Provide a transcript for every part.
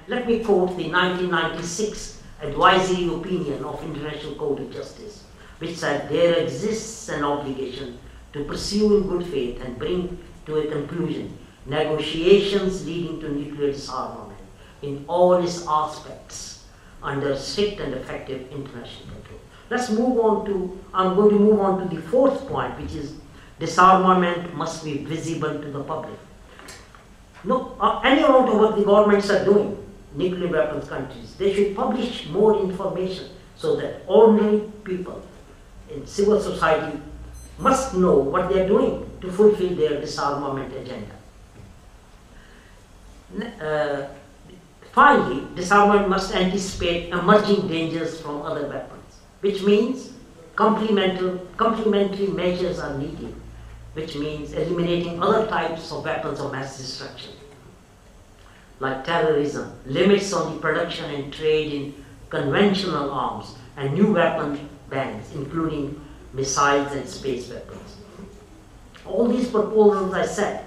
let me quote the 1996 advisory opinion of International Court of Justice, which said there exists an obligation to pursue in good faith and bring to a conclusion negotiations leading to nuclear disarmament in all its aspects under strict and effective international control. Let's move on to, I'm going to move on to the fourth point, which is disarmament must be visible to the public. No, any amount of what the governments are doing, nuclear weapons countries, they should publish more information so that ordinary people in civil society must know what they are doing to fulfill their disarmament agenda. Finally, disarmament must anticipate emerging dangers from other weapons, which means complementary measures are needed, which means eliminating other types of weapons of mass destruction, like terrorism, limits on the production and trade in conventional arms, and new weapon bans, including missiles and space weapons. All these proposals, I said,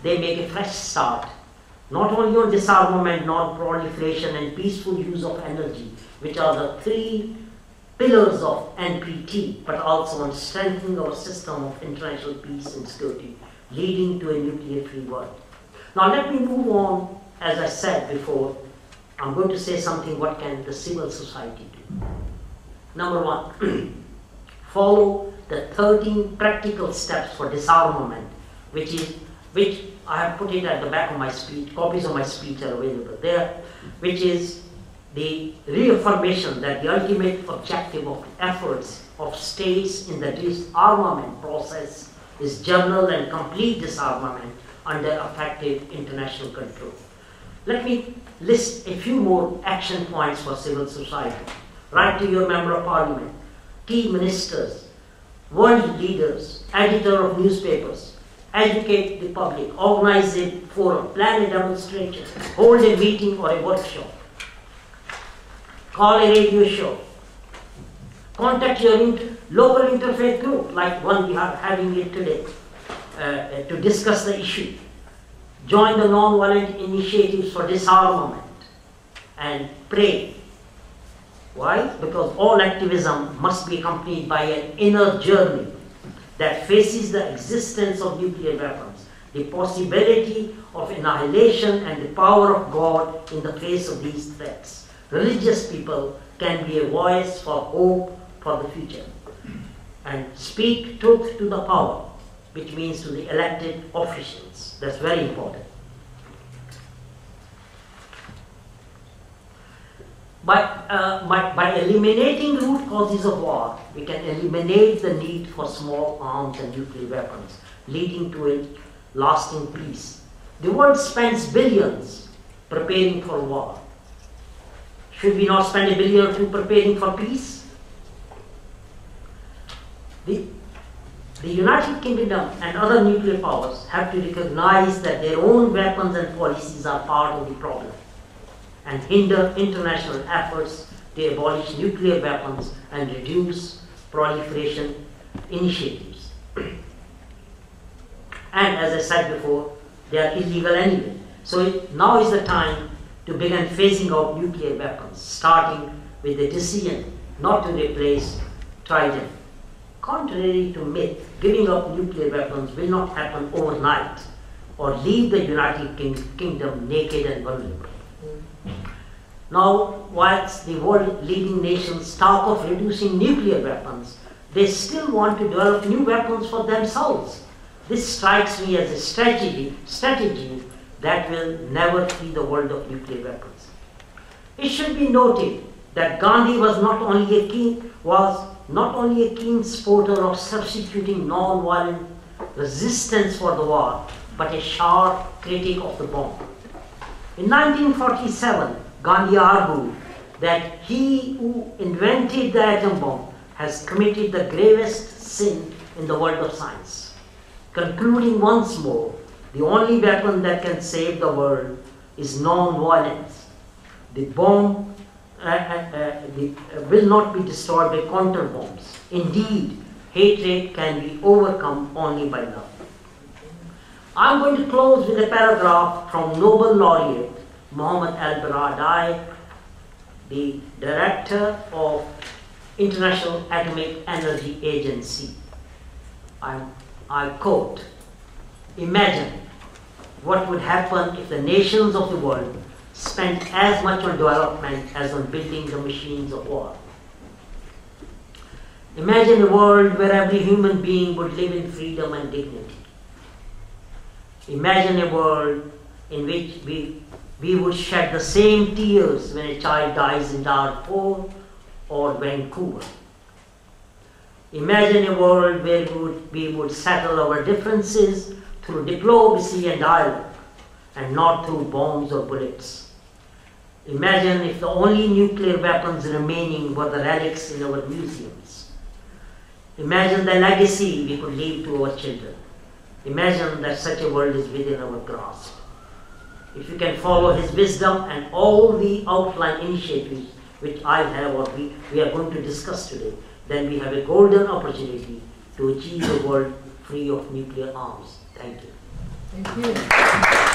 they make a fresh start, not only on disarmament, non-proliferation, and peaceful use of energy, which are the three pillars of NPT, but also on strengthening our system of international peace and security, leading to a nuclear-free world. Now let me move on. As I said before, I'm going to say something, what can the civil society do? Number one, follow the 13 practical steps for disarmament, which I have put it at the back of my speech. Copies of my speech are available there, which is the reaffirmation that the ultimate objective of efforts of states in the disarmament process is general and complete disarmament under effective international control. Let me list a few more action points for civil society. Write to your member of parliament, key ministers, world leaders, editor of newspapers, educate the public, organize a forum, plan a demonstration, hold a meeting or a workshop, call a radio show, contact your local interfaith group, like one we are having it today, to discuss the issue. Join the non-violent initiatives for disarmament and pray. Why? Because all activism must be accompanied by an inner journey that faces the existence of nuclear weapons, the possibility of annihilation, and the power of God in the face of these threats. Religious people can be a voice for hope for the future and speak truth to the power, which means to the elected officials. That's very important. By eliminating root causes of war, we can eliminate the need for small arms and nuclear weapons, leading to a lasting peace. The world spends billions preparing for war. Should we not spend $1 billion or $2 preparing for peace? The United Kingdom and other nuclear powers have to recognize that their own weapons and policies are part of the problem and hinder international efforts to abolish nuclear weapons and reduce proliferation initiatives. And as I said before, they are illegal anyway. So now is the time to begin phasing out nuclear weapons, starting with the decision not to replace Trident. Contrary to myth, giving up nuclear weapons will not happen overnight or leave the United Kingdom naked and vulnerable. Now, whilst the world leading nations talk of reducing nuclear weapons, they still want to develop new weapons for themselves. This strikes me as a strategy that will never free the world of nuclear weapons. It should be noted that Gandhi was not only a keen supporter of substituting non-violent resistance for the war, but a sharp critic of the bomb. In 1947, Gandhi argued that he who invented the atom bomb has committed the gravest sin in the world of science, concluding once more, the only weapon that can save the world is non-violence. The bomb will not be destroyed by counter bombs. Indeed, hatred can be overcome only by love. I'm going to close with a paragraph from Nobel laureate Mohammed Al-Baradei, the Director of International Atomic Energy Agency. I quote, "Imagine what would happen if the nations of the world spent as much on development as on building the machines of war. Imagine a world where every human being would live in freedom and dignity. Imagine a world in which we would shed the same tears when a child dies in Darfur or Vancouver. Imagine a world where we would settle our differences through diplomacy and dialogue, and not through bombs or bullets. Imagine if the only nuclear weapons remaining were the relics in our museums. Imagine the legacy we could leave to our children. Imagine that such a world is within our grasp. If you can follow his wisdom and all the outline initiatives which I have or we are going to discuss today, then we have a golden opportunity to achieve a world free of nuclear arms." Thank you. Thank you.